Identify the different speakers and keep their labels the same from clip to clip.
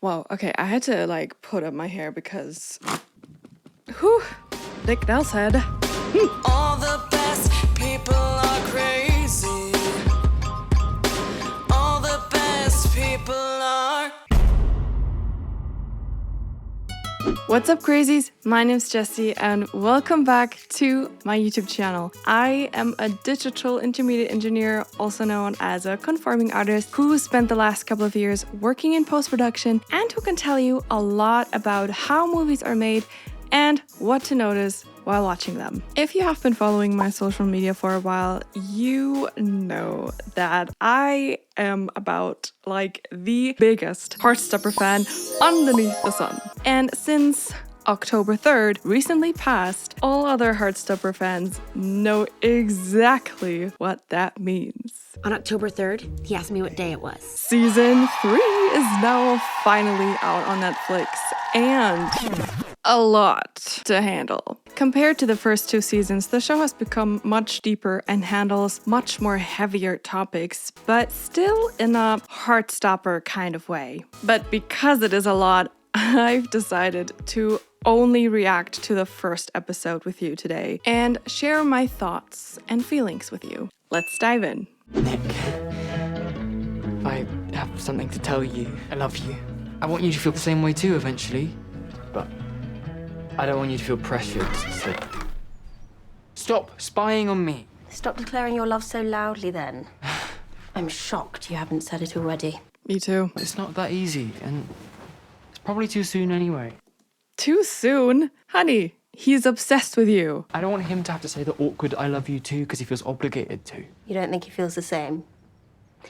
Speaker 1: Whoa, okay, I had to like put up my hair because whew, Dick Nell's head.
Speaker 2: All the best people are crazy. All the best people are.
Speaker 1: What's up, crazies? My name's Jessie and welcome back to my YouTube channel. I am a digital intermediate engineer, also known as a conforming artist, who spent the last couple of years working in post-production and who can tell you a lot about how movies are made and what to notice while watching them. If you have been following my social media for a while, you know that I am about like the biggest Heartstopper fan underneath the sun. And since October 3rd recently passed, all other Heartstopper fans know exactly what that means.
Speaker 3: On October 3rd, he asked me what day it was.
Speaker 1: Season 3 is now finally out on Netflix and a lot to handle. Compared to the first two seasons, the show has become much deeper and handles much more heavier topics, but still in a Heartstopper kind of way. But because it is a lot, I've decided to only react to the first episode with you today and share my thoughts and feelings with you. Let's dive in.
Speaker 4: Nick, I have something to tell you. I love you. I want you to feel the same way too eventually, but I don't want you to feel pressured, so stop spying on me.
Speaker 3: Stop declaring your love so loudly then. I'm shocked you haven't said it already.
Speaker 1: Me too.
Speaker 4: It's not that easy, and it's probably too soon anyway.
Speaker 1: Too soon? Honey, he's obsessed with you.
Speaker 4: I don't want him to have to say the awkward I love you too because he feels obligated to.
Speaker 3: You don't think he feels the same?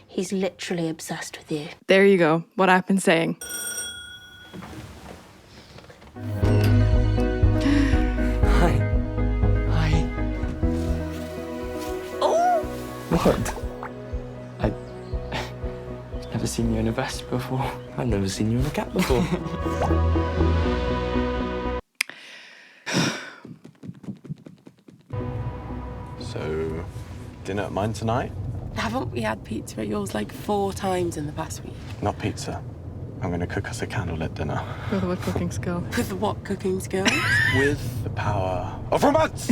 Speaker 3: He's literally obsessed with you.
Speaker 1: There you go, what I've been saying.
Speaker 4: Hi. Hi.
Speaker 3: Oh!
Speaker 4: What? I've never seen you in a vest before.
Speaker 5: I've never seen you in a cap before. So, dinner at mine tonight?
Speaker 6: Haven't we had pizza at yours like 4 times in the past week?
Speaker 5: Not pizza. I'm going to cook us a candlelit dinner.
Speaker 1: With what cooking skill?
Speaker 6: With the what cooking skills?
Speaker 5: With the power of romance!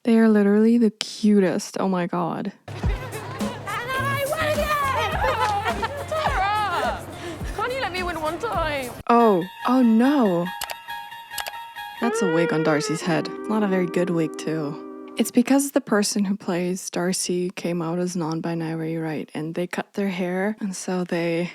Speaker 1: They are literally the cutest. Oh my god.
Speaker 6: Can't you let me win one time?
Speaker 1: Oh no. That's a wig on Darcy's head. Not a very good wig too. It's because the person who plays Darcy came out as non-binary, right? And they cut their hair, and so they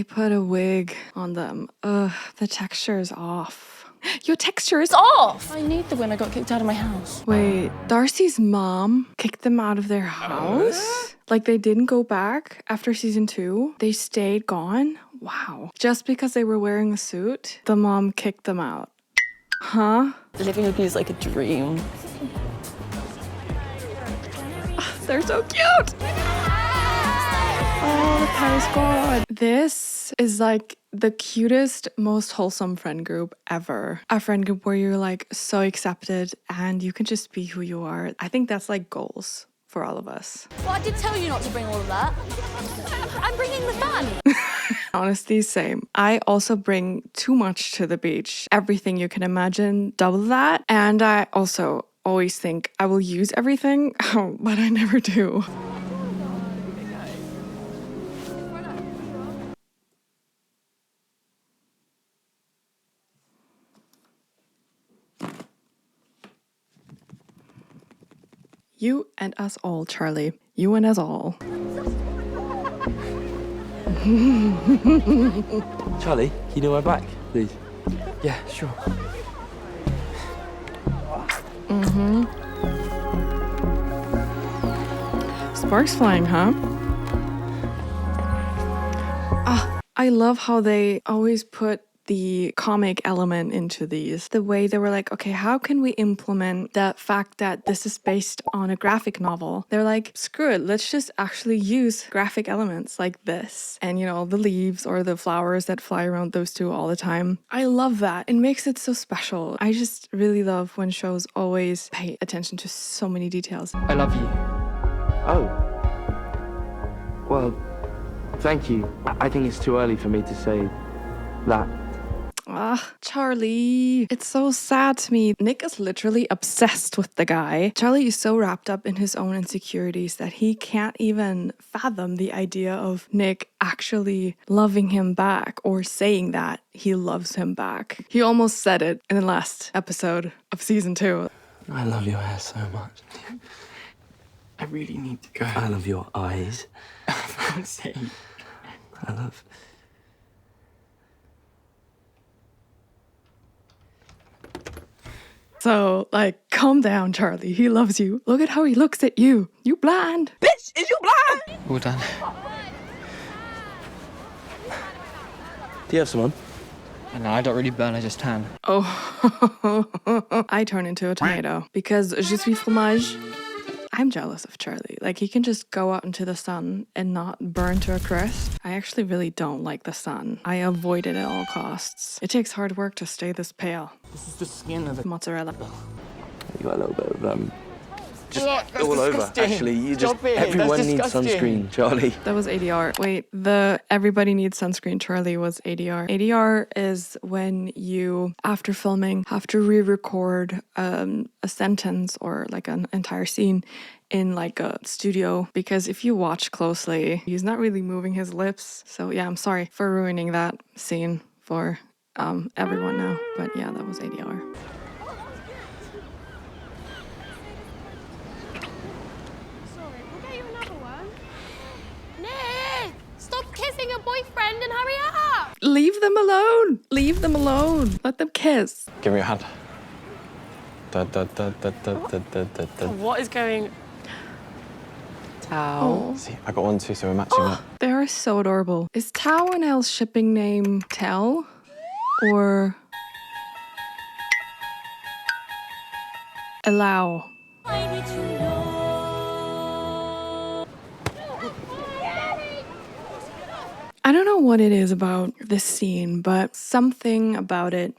Speaker 1: put a wig on them. Ugh, the texture is off. Your texture is off!
Speaker 6: I need the win. I got kicked out of my house.
Speaker 1: Wait, Darcy's mom kicked them out of their house? Like they didn't go back after season 2? They stayed gone? Wow. Just because they were wearing a suit, the mom kicked them out. Huh?
Speaker 6: Living with you is like a dream.
Speaker 1: They're so cute! Oh, the Paris squad. This is like the cutest, most wholesome friend group ever. A friend group where you're like so accepted and you can just be who you are. I think that's like goals for all of us.
Speaker 7: Well, I did tell you not to bring all of that. I'm bringing the fun.
Speaker 1: Honestly, same. I also bring too much to the beach. Everything you can imagine, double that. And I also always think I will use everything, but I never do. You and us all, Charlie. You and us all.
Speaker 5: Charlie, can you do my back, please?
Speaker 4: Yeah, sure.
Speaker 1: Sparks flying, huh? I love how they always put the comic element into these. The way they were like, okay, how can we implement the fact that this is based on a graphic novel? They're like, screw it, let's just actually use graphic elements like this. And you know, the leaves or the flowers that fly around those two all the time. I love that. It makes it so special. I just really love when shows always pay attention to so many details.
Speaker 4: I love you.
Speaker 5: Oh. Well,
Speaker 4: Thank you. I think it's too early for me to say that.
Speaker 1: Ah, Charlie. It's so sad to me. Nick is literally obsessed with the guy. Charlie is so wrapped up in his own insecurities that he can't even fathom the idea of Nick actually loving him back or saying that he loves him back. He almost said it in the last episode of season 2.
Speaker 8: I love your hair so much.
Speaker 4: I really need to go.
Speaker 8: I love your eyes.
Speaker 4: For God's sake.
Speaker 8: I love...
Speaker 1: So, like, calm down, Charlie. He loves you. Look at how he looks at you. You blind.
Speaker 2: Bitch, is you blind?
Speaker 4: All done.
Speaker 8: Do you have someone?
Speaker 4: No, I don't really burn, I just tan.
Speaker 1: Oh, I turn into a tomato because je suis fromage. I'm jealous of Charlie. Like, he can just go out into the sun and not burn to a crisp. I actually really don't like the sun. I avoid it at all costs. It takes hard work to stay this pale.
Speaker 4: This is the skin of the...
Speaker 1: Mozzarella.
Speaker 8: You got a little bit of, just
Speaker 4: That's
Speaker 8: all
Speaker 4: disgusting.
Speaker 8: over, actually. You just...
Speaker 4: Stop it.
Speaker 8: Everyone
Speaker 4: That's
Speaker 8: needs
Speaker 4: disgusting.
Speaker 8: sunscreen, Charlie.
Speaker 1: That was ADR. Wait, the everybody needs sunscreen Charlie was ADR. ADR is when you, after filming, have to re-record a sentence or like an entire scene in like a studio, because if you watch closely, he's not really moving his lips. So yeah, I'm sorry for ruining that scene for everyone now. But yeah, that was ADR.
Speaker 7: Nick! Stop kissing your boyfriend and hurry up!
Speaker 1: Leave them alone. Leave them alone. Let them kiss.
Speaker 5: Give me your hand.
Speaker 6: What is going... Tao.
Speaker 5: See, I got 1, 2, so we're matching up.
Speaker 1: They are so adorable. Is Tao and Elle's shipping name Tell? Or Allow? I don't know what it is about this scene, but something about it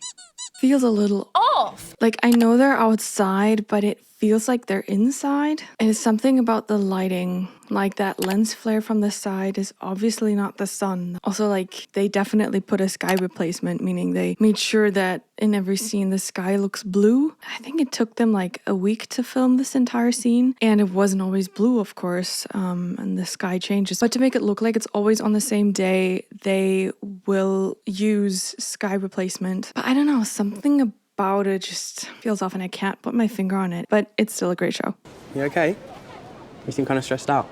Speaker 1: feels a little
Speaker 7: Off!
Speaker 1: like, I know they're outside, but it feels like they're inside. And it's something about the lighting, like that lens flare from the side is obviously not the sun. Also, like, they definitely put a sky replacement, meaning they made sure that in every scene the sky looks blue. I think it took them like a week to film this entire scene, and it wasn't always blue, of course, and the sky changes. But to make it look like it's always on the same day, they will use sky replacement. But I don't know, something about it just feels off and I can't put my finger on it, but it's still a great show.
Speaker 9: You okay? You seem kind of stressed out.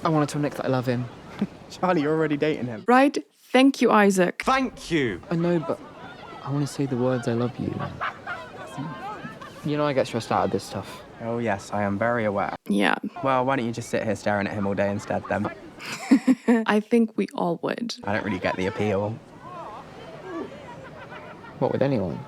Speaker 4: I want to tell Nick that I love him.
Speaker 9: Charlie, you're already dating him.
Speaker 1: Right? Thank you, Isaac.
Speaker 5: Thank you.
Speaker 4: I know, but I want to say the words I love you. You know I get stressed out of this stuff.
Speaker 9: Oh, yes, I am very aware.
Speaker 1: Yeah.
Speaker 9: Well, why don't you just sit here staring at him all day instead, then?
Speaker 1: I think we all would.
Speaker 9: I don't really get the appeal.
Speaker 4: What, with anyone?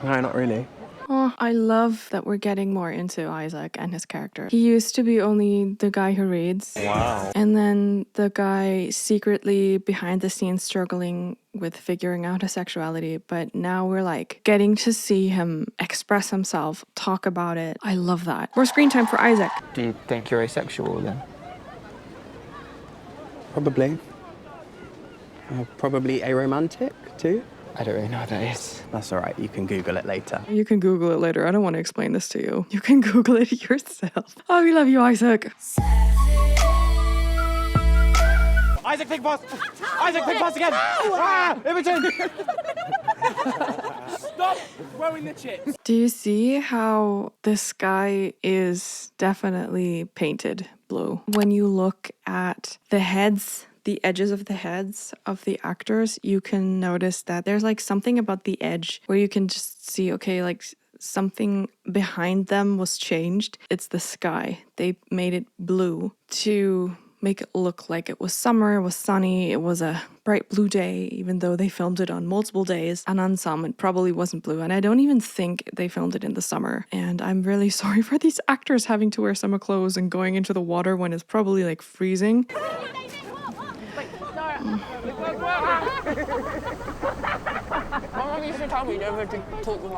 Speaker 9: No, not really.
Speaker 1: Oh, I love that we're getting more into Isaac and his character. He used to be only the guy who reads.
Speaker 5: Wow.
Speaker 1: And then the guy secretly behind the scenes struggling with figuring out his sexuality. But now we're like getting to see him express himself, talk about it. I love that. More screen time for Isaac.
Speaker 4: Do you think you're asexual then?
Speaker 9: Probably. Probably aromantic, too.
Speaker 4: I don't really know what that is.
Speaker 9: That's all right, you can Google it later.
Speaker 1: You can Google it later. I don't want to explain this to you. You can Google it yourself. Oh, we love you, Isaac.
Speaker 9: Isaac, pick pass! Isaac, pick pass again! Ah! Imogen! Stop throwing the chips!
Speaker 1: Do you see how the sky is definitely painted blue? When you look at the heads, the edges of the heads of the actors, you can notice that there's like something about the edge where you can just see, okay, like something behind them was changed. It's the sky. They made it blue to make it look like it was summer, it was sunny, it was a bright blue day, even though they filmed it on multiple days. And on some, it probably wasn't blue. And I don't even think they filmed it in the summer. And I'm really sorry for these actors having to wear summer clothes and going into the water when it's probably like freezing.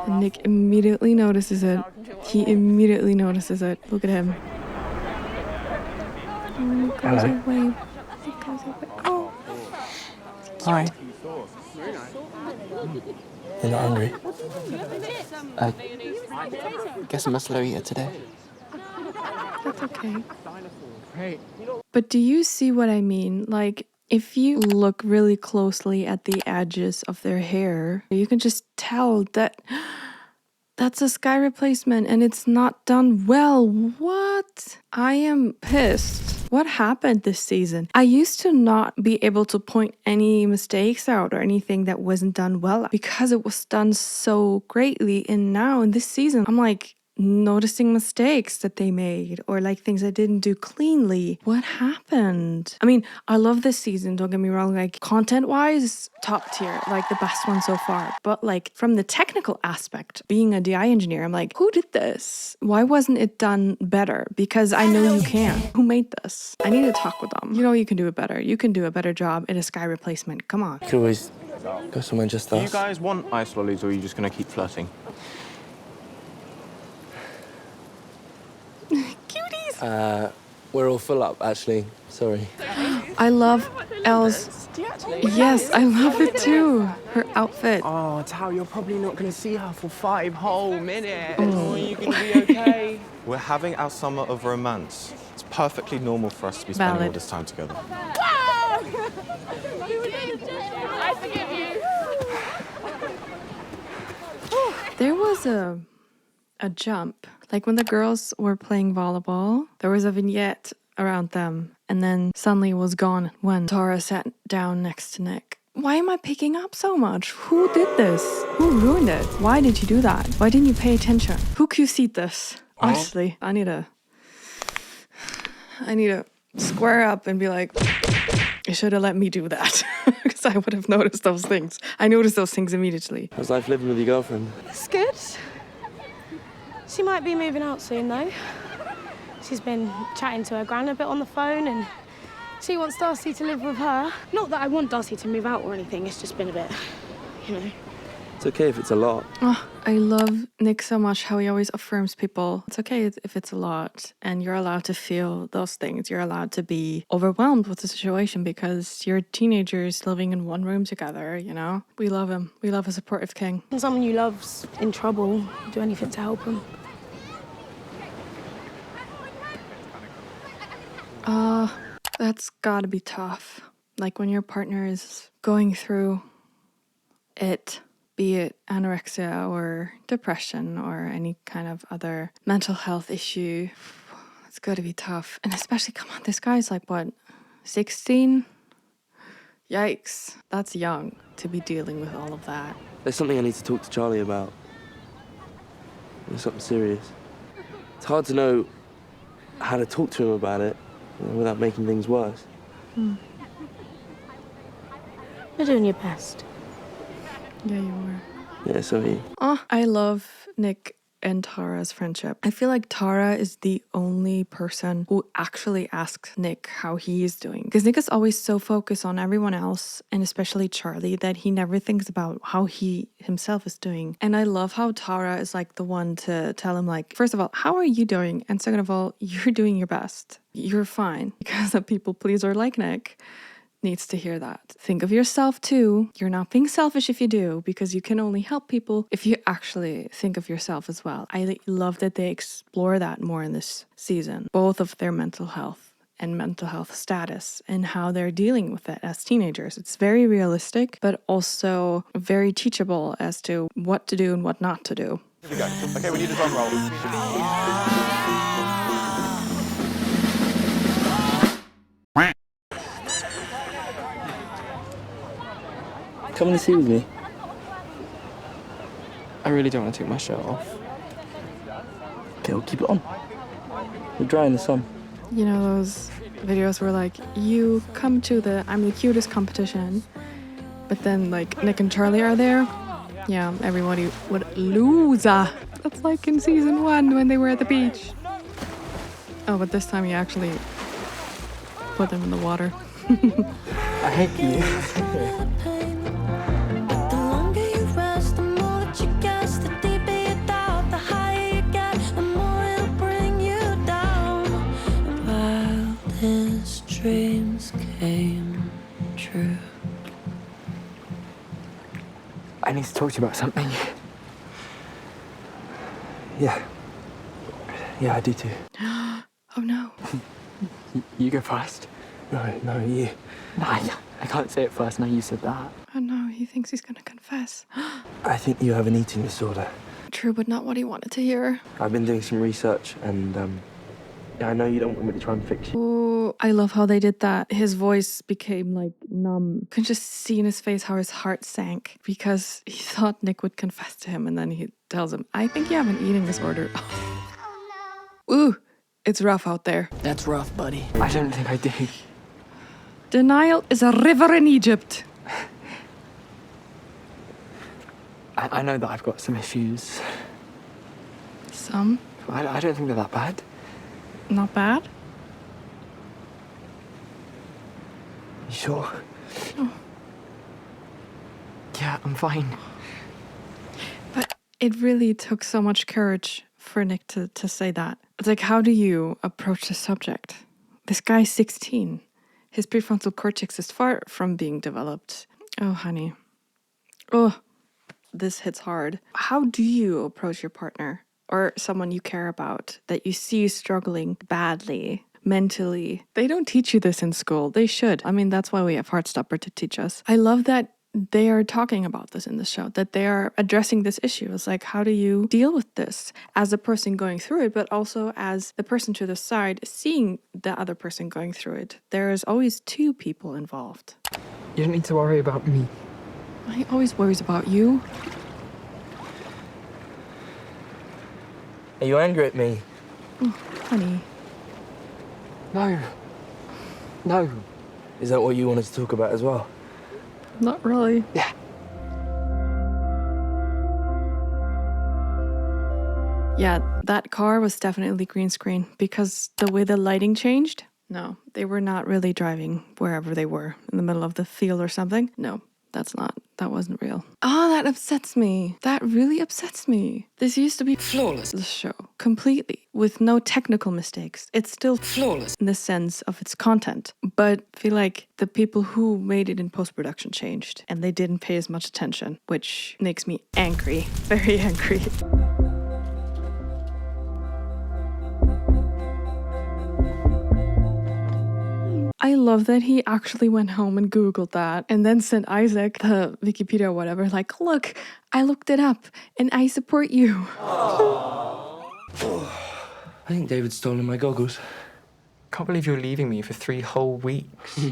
Speaker 1: Nick immediately notices it. He immediately notices it. Look at him. It goes away. It goes away. Oh.
Speaker 8: Hi. You're not hungry?
Speaker 4: I guess I'm a slow eater today.
Speaker 1: That's okay.
Speaker 4: Great.
Speaker 1: But do you see what I mean? Like, if you look really closely at the edges of their hair, you can just tell that that's a sky replacement and it's not done well. What? I am pissed. What happened this season? I used to not be able to point any mistakes out or anything that wasn't done well because it was done so greatly. And now in this season, I'm like, noticing mistakes that they made or like things I didn't do cleanly. What happened? I mean, I love this season, don't get me wrong, like content-wise, top tier, like the best one so far. But like from the technical aspect, being a DI engineer, I'm like, who did this? Why wasn't it done better? Because I know you can. Who made this? I need to talk with them. You know you can do it better. You can do a better job at a sky replacement. Come on.
Speaker 8: You could always go somewhere just us.
Speaker 5: Do you guys want ice lollies, or are you just going to keep flirting?
Speaker 1: Cuties!
Speaker 8: We're all full up, actually. Sorry.
Speaker 1: I love Elle's. Yes, I love it too. Her outfit.
Speaker 9: Oh, Tao, you're probably not going to see her for 5 whole minutes. Oh, you going to be okay?
Speaker 5: We're having our summer of romance. It's perfectly normal for us to be spending all
Speaker 1: Valid.
Speaker 5: this time together.
Speaker 7: I forgive you.
Speaker 1: There was a jump. Like when the girls were playing volleyball, there was a vignette around them, and then suddenly it was gone when Tara sat down next to Nick. Why am I picking up so much? Who did this? Who ruined it? Why did you do that? Why didn't you pay attention? Who QC'd this? Honestly, I need to square up and be like, you should have let me do that. Because I would have noticed those things. I noticed those things immediately.
Speaker 8: How's life living with your girlfriend?
Speaker 3: It's good. She might be moving out soon, though. She's been chatting to her gran a bit on the phone, and she wants Darcy to live with her. Not that I want Darcy to move out or anything, it's just been a bit, you know.
Speaker 8: It's okay if it's a lot.
Speaker 1: Oh, I love Nick so much, how he always affirms people. It's okay if it's a lot, and you're allowed to feel those things. You're allowed to be overwhelmed with the situation because you're teenagers living in one room together, you know? We love him. We love a supportive king.
Speaker 3: When someone you love's in trouble, do anything to help him.
Speaker 1: That's gotta be tough. Like when your partner is going through it, be it anorexia or depression or any kind of other mental health issue, it's gotta be tough. And especially, come on, this guy's like, what, 16? Yikes, that's young to be dealing with all of that.
Speaker 8: There's something I need to talk to Charlie about. There's something serious. It's hard to know how to talk to him about it, you know, without making things worse.
Speaker 3: You're doing your best.
Speaker 1: Yeah, you were.
Speaker 8: Yeah, so he.
Speaker 1: Oh, I love Nick and Tara's friendship. I feel like Tara is the only person who actually asks Nick how he is doing. Because Nick is always so focused on everyone else, and especially Charlie, that he never thinks about how he himself is doing. And I love how Tara is like the one to tell him, like, first of all, how are you doing? And second of all, you're doing your best. You're fine. Because a people pleaser like Nick needs to hear that. Think of yourself too. You're not being selfish if you do, because you can only help people if you actually think of yourself as well. I love that they explore that more in this season, both of their mental health and mental health status and how they're dealing with it as teenagers. It's very realistic, but also very teachable as to what to do and what not to do.
Speaker 5: Here we go. Okay, we need a drum roll.
Speaker 8: Come and see with me.
Speaker 4: I really don't want to take my shirt off.
Speaker 8: Okay, we'll keep it on. We're dry in the sun.
Speaker 1: You know those videos where like, you come to the I'm the cutest competition, but then like Nick and Charlie are there? Yeah, everybody would lose. That's like in season 1 when they were at the beach. Oh, but this time you actually put them in the water.
Speaker 4: I hate you.
Speaker 2: This dreams came true.
Speaker 4: I need to talk to you about something.
Speaker 8: Yeah. Yeah, I do too.
Speaker 1: Oh no.
Speaker 4: You go first.
Speaker 8: No, you.
Speaker 4: No, I can't say it first. No, you said that.
Speaker 1: Oh no, he thinks he's gonna confess.
Speaker 8: I think you have an eating disorder.
Speaker 1: True, but not what he wanted to hear.
Speaker 8: I've been doing some research and, I know you don't want me to try and fix you.
Speaker 1: Oh, I love how they did that. His voice became like numb. You can just see in his face how his heart sank because he thought Nick would confess to him, and then he tells him, I think you have an eating disorder. Ooh, it's rough out there.
Speaker 6: That's rough, buddy.
Speaker 4: I don't think I do.
Speaker 1: Denial is a river in Egypt.
Speaker 4: I know that I've got some issues.
Speaker 1: Some?
Speaker 4: I don't think they're that bad.
Speaker 1: Not bad?
Speaker 8: You sure?
Speaker 4: Yeah, I'm fine.
Speaker 1: But it really took so much courage for Nick to say that. It's like, how do you approach the subject? This guy's 16. His prefrontal cortex is far from being developed. Oh, honey. Oh, this hits hard. How do you approach your partner or someone you care about that you see struggling badly, mentally? They don't teach you this in school. They should. I mean, that's why we have Heartstopper to teach us. I love that they are talking about this in the show, that they are addressing this issue. It's like, how do you deal with this as a person going through it, but also as the person to the side seeing the other person going through it? There is always two people involved.
Speaker 4: You don't need to worry about me.
Speaker 1: He always worries about you.
Speaker 8: Are you angry at me?
Speaker 1: Oh, honey.
Speaker 4: No. No.
Speaker 8: Is that what you wanted to talk about as well?
Speaker 1: Not really.
Speaker 4: Yeah.
Speaker 1: Yeah, that car was definitely green screen because the way the lighting changed, no, they were not really driving wherever they were, in the middle of the field or something. No, that wasn't real. Oh, that upsets me. That really upsets me. This used to be
Speaker 2: Flawless.
Speaker 1: the show completely with no technical mistakes. It's still
Speaker 2: Flawless.
Speaker 1: in the sense of its content, but I feel like the people who made it in post-production changed and they didn't pay as much attention, which makes me angry, very angry. I love that he actually went home and Googled that and then sent Isaac the Wikipedia or whatever, like, look, I looked it up and I support you.
Speaker 8: I think David's stolen my goggles.
Speaker 4: Can't believe you're leaving me for 3 whole weeks.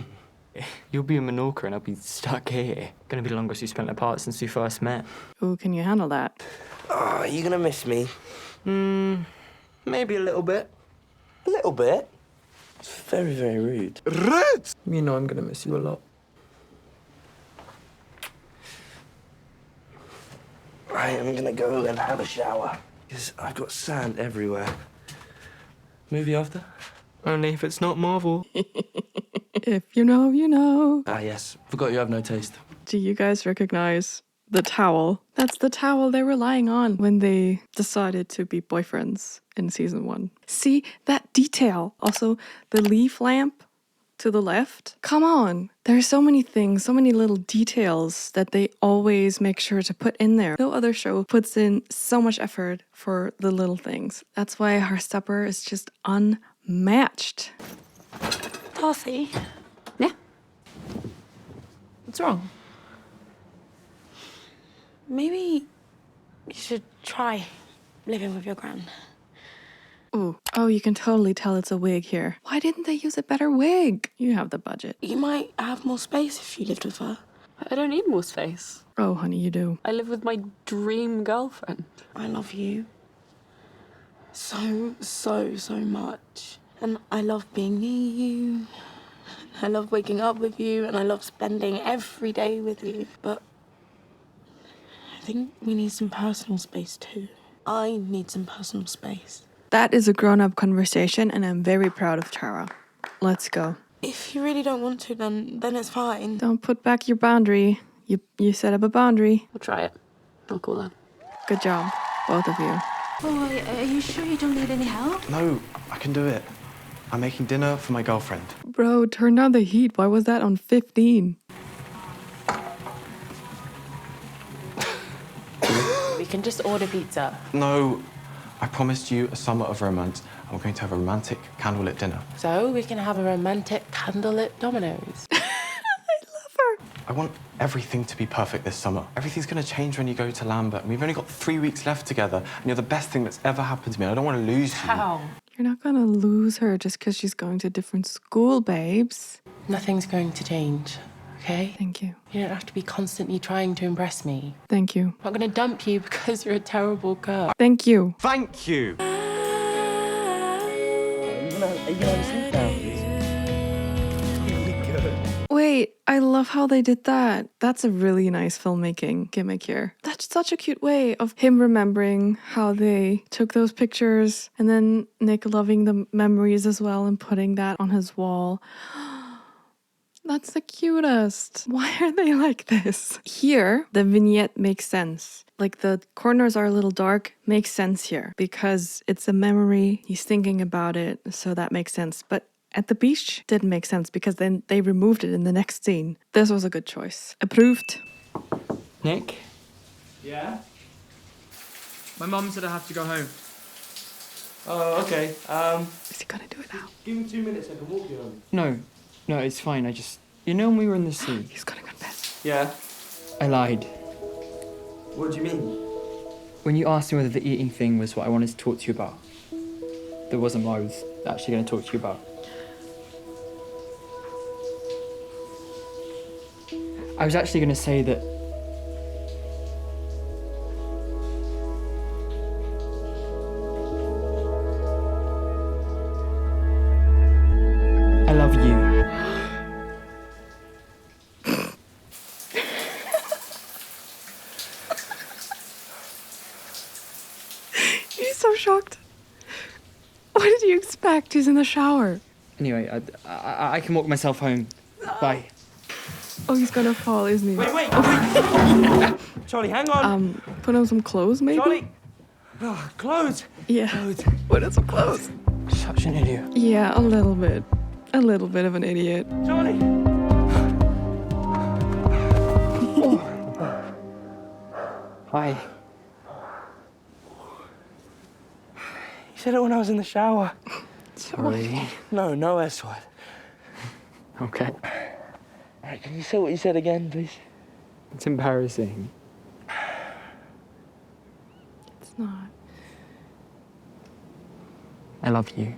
Speaker 4: You'll be in Menorca and I'll be stuck here. Gonna be the longest we spent apart since we first met.
Speaker 1: Ooh, can you handle that?
Speaker 8: Oh, are you gonna miss me?
Speaker 4: Maybe a little bit.
Speaker 8: A little bit? It's very, very rude.
Speaker 4: Rude! You know I'm gonna miss you a lot.
Speaker 8: I am gonna go and have a shower. Because I've got sand everywhere. Movie after?
Speaker 4: Only if it's not Marvel.
Speaker 1: If you know, you know.
Speaker 8: Ah, yes. Forgot you have no taste.
Speaker 1: Do you guys recognize the towel? That's the towel they were lying on when they decided to be boyfriends in season 1. See that detail? Also, the leaf lamp to the left. Come on. There are so many things, so many little details that they always make sure to put in there. No other show puts in so much effort for the little things. That's why Heartstopper is just unmatched.
Speaker 3: Darcy?
Speaker 7: Yeah.
Speaker 3: What's wrong? Maybe you should try living with your gran.
Speaker 1: Ooh. Oh, you can totally tell it's a wig here. Why didn't they use a better wig? You have the budget.
Speaker 3: You might have more space if you lived with her.
Speaker 6: I don't need more space.
Speaker 1: Oh, honey, you do.
Speaker 6: I live with my dream girlfriend.
Speaker 3: I love you so, so, so much. And I love being near you. I love waking up with you, and I love spending every day with you. But I think we need some personal space too. I need some personal space.
Speaker 1: That is a grown-up conversation, and I'm very proud of Tara. Let's go.
Speaker 3: If you really don't want to, then it's fine.
Speaker 1: Don't put back your boundary. You set up a boundary.
Speaker 6: I'll try it. I'll call her.
Speaker 1: Good job, both of you.
Speaker 7: Boy, are you sure you don't need any help?
Speaker 5: No, I can do it. I'm making dinner for my girlfriend.
Speaker 1: Bro, turn down the heat. Why was that on 15?
Speaker 6: We can just order pizza.
Speaker 5: No, I promised you a summer of romance. And we're going to have a romantic candlelit dinner.
Speaker 6: So we can have a romantic candlelit Domino's.
Speaker 5: I want everything to be perfect this summer. Everything's going to change when you go to Lambert. And we've only got 3 weeks left together. And you're the best thing that's ever happened to me. And I don't want to lose you.
Speaker 6: How?
Speaker 1: You're not gonna lose her just because she's going to a different school, babes.
Speaker 6: Nothing's going to change, okay?
Speaker 1: Thank you.
Speaker 6: You don't have to be constantly trying to impress me.
Speaker 1: Thank you.
Speaker 6: I'm not going to dump you because you're a terrible girl.
Speaker 1: Thank you.
Speaker 5: Thank you.
Speaker 1: Wait, I love how they did that. That's a really nice filmmaking gimmick here. That's such a cute way of him remembering how they took those pictures and then Nick loving the memories as well and putting that on his wall. That's the cutest. Why are they like this? Here, the vignette makes sense. Like the corners are a little dark, makes sense here because it's a memory. He's thinking about it, so that makes sense. But at the beach, didn't make sense because then they removed it in the next scene. This was a good choice. Approved.
Speaker 4: Nick?
Speaker 9: Yeah?
Speaker 4: My mum said I have to go home.
Speaker 9: Oh, okay.
Speaker 1: Is he gonna do it now?
Speaker 9: Give me 2 minutes, I can walk you home.
Speaker 4: No, it's fine. I just... You know when we were in the sea?
Speaker 1: He's gonna confess.
Speaker 9: Yeah?
Speaker 4: I lied.
Speaker 9: What do you mean?
Speaker 4: When you asked me whether the eating thing was what I wanted to talk to you about, that wasn't what I was actually going to talk to you about. I was actually going to say that I love you.
Speaker 1: He's so shocked. What did you expect? He's in the shower.
Speaker 4: Anyway, I can walk myself home. Bye.
Speaker 1: Oh, he's gonna fall, isn't he?
Speaker 9: Wait! Charlie, hang on!
Speaker 1: Put on some clothes, maybe?
Speaker 9: Charlie! Oh, clothes!
Speaker 1: Yeah.
Speaker 9: Clothes.
Speaker 1: Put on some clothes.
Speaker 4: Such an idiot.
Speaker 1: Yeah, a little bit. A little bit of an idiot.
Speaker 9: Charlie!
Speaker 4: Hi.
Speaker 9: You said it when I was in the shower.
Speaker 4: Sorry.
Speaker 9: No S word.
Speaker 4: Okay.
Speaker 9: Alright, can you say what you said again, please?
Speaker 4: It's embarrassing.
Speaker 1: It's not.
Speaker 4: I love you.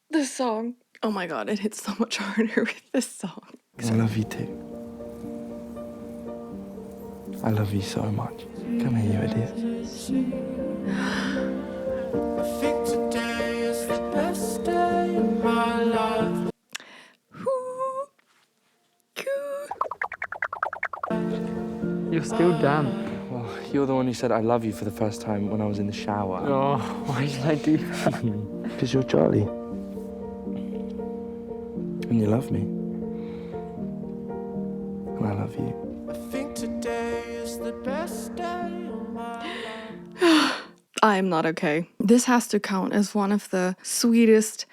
Speaker 1: This song. Oh my god, it hits so much harder with this song.
Speaker 8: I love you too. I love you so much. Come here, you idiot.
Speaker 4: You're still damp.
Speaker 8: Well, you're the one who said I love you for the first time when I was in the shower.
Speaker 4: Oh, why did I do that?
Speaker 8: Because you're Charlie. And you love me. And I love you.
Speaker 1: I am not okay. This has to count as one of the sweetest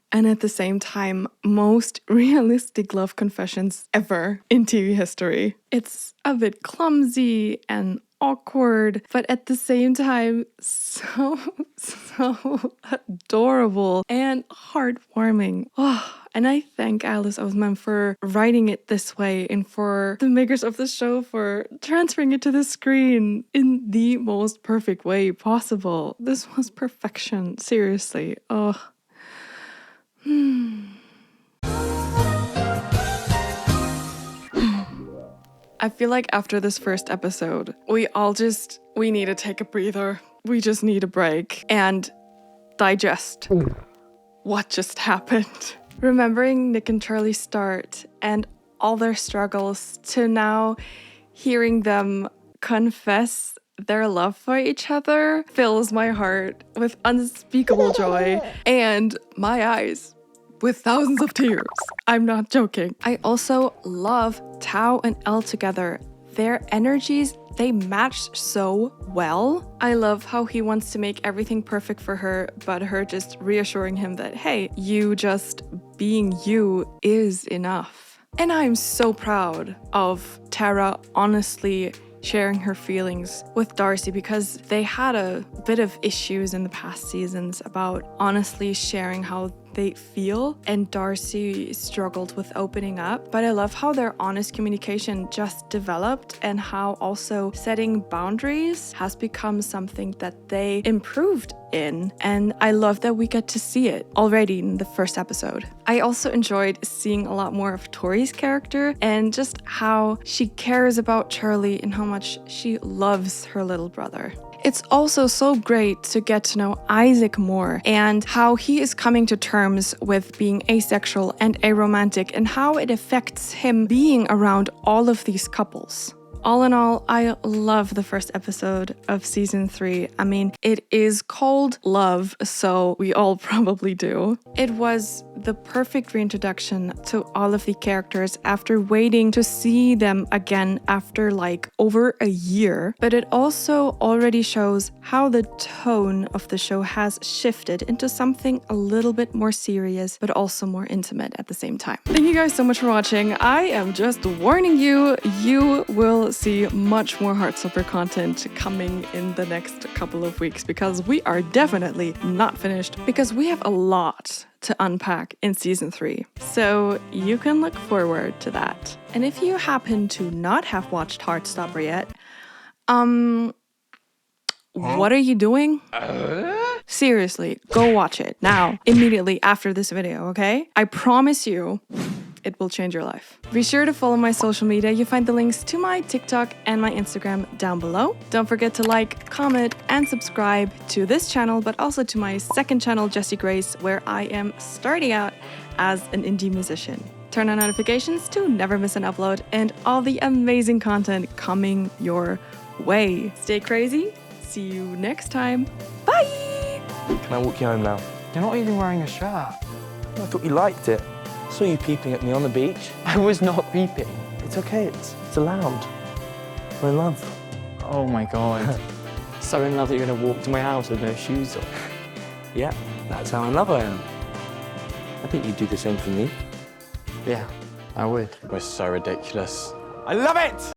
Speaker 1: and at the same time most realistic love confessions ever in TV history. It's a bit clumsy and awkward, but at the same time so adorable and heartwarming. Oh, and I thank Alice Oseman for writing it this way and for the makers of the show for transferring it to the screen in the most perfect way possible. This was perfection, seriously. Oh. I feel like after this first episode, we need to take a breather. We just need a break and digest what just happened. Remembering Nick and Charlie's start and all their struggles to now hearing them confess their love for each other fills my heart with unspeakable joy and my eyes with thousands of tears. I'm not joking. I also love Tao and Elle together. their energies, they matched so well. I love how he wants to make everything perfect for her, but her just reassuring him that, hey, you just being you is enough. And I'm so proud of Tara honestly sharing her feelings with Darcy, because they had a bit of issues in the past seasons about honestly sharing how they feel, and Darcy struggled with opening up. But I love how their honest communication just developed, and how also setting boundaries has become something that they improved in. And I love that we get to see it already in the first episode. I also enjoyed seeing a lot more of Tori's character and just how she cares about Charlie and how much she loves her little brother. It's also so great to get to know Isaac more and how he is coming to terms with being asexual and aromantic, and how it affects him being around all of these couples. All in all, I love the first episode of season 3. I mean, it is called Love, so we all probably do. It was the perfect reintroduction to all of the characters after waiting to see them again after like over a year. But it also already shows how the tone of the show has shifted into something a little bit more serious, but also more intimate at the same time. Thank you guys so much for watching. I am just warning you, you will see much more Heartstopper content coming in the next couple of weeks, because we are definitely not finished, because we have a lot to unpack in season 3. So you can look forward to that. And if you happen to not have watched Heartstopper yet, what are you doing? Seriously, go watch it now, immediately after this video, okay? I promise you, it will change your life. Be sure to follow my social media. You find the links to my TikTok and my Instagram down below. Don't forget to like, comment, and subscribe to this channel, but also to my second channel, Jessie Grace, where I am starting out as an indie musician. Turn on notifications to never miss an upload and all the amazing content coming your way. Stay crazy. See you next time. Bye!
Speaker 8: Can I walk you home now?
Speaker 9: You're not even wearing a shirt.
Speaker 8: I thought you liked it. I saw you peeping at me on the beach.
Speaker 9: I was not peeping.
Speaker 8: It's okay, it's allowed. We're in love.
Speaker 9: Oh my God. So in love that you're gonna walk to my house with no shoes on.
Speaker 8: Yeah, that's how in love I am. I think you'd do the same for me.
Speaker 9: Yeah, I would.
Speaker 5: We're so ridiculous.
Speaker 9: I love it!